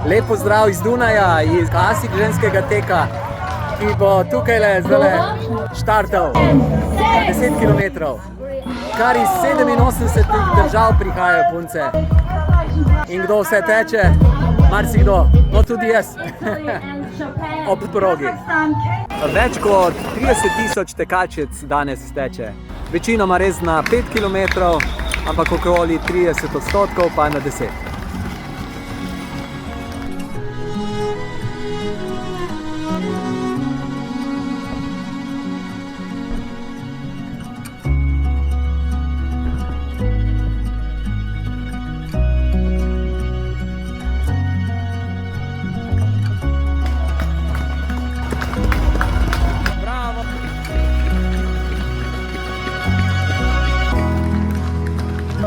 Lep pozdrav iz Dunaja, iz klasik ženskega teka, ki bo tukaj zdaj štartal 10 km. Kar iz 87 držav prihajajo punce. In kdo vse teče? Marsikdo, no tudi jaz. Ob progi. Več kot 30.000 tekačic danes teče. Večinoma res na 5 km, ampak okoli 30% pa na 10.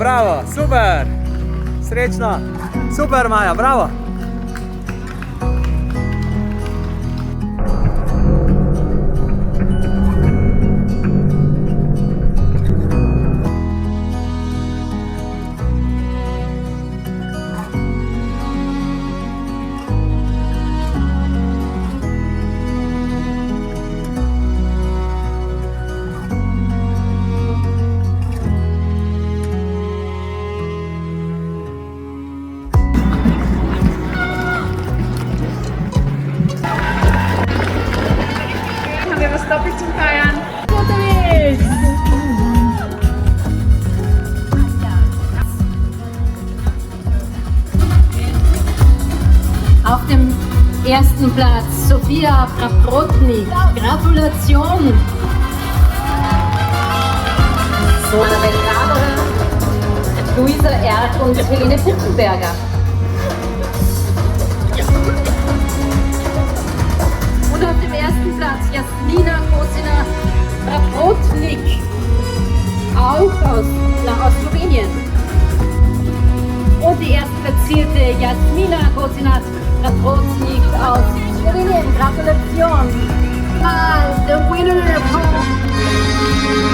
Bravo, super, srečno, super Maja, bravo. Doppelt zum Feiern. Unterwegs! Auf dem ersten Platz Sofia Praprotnik. Gratulation! Annabel Graber, Luisa Erk und Helene Puttenberger. Und auf dem ersten Platz Jasmina Praprotnik, auch aus Slowenien. Und die erstplatzierte Jasmina Praprotnik aus Slowenien. Gratulation! The winner of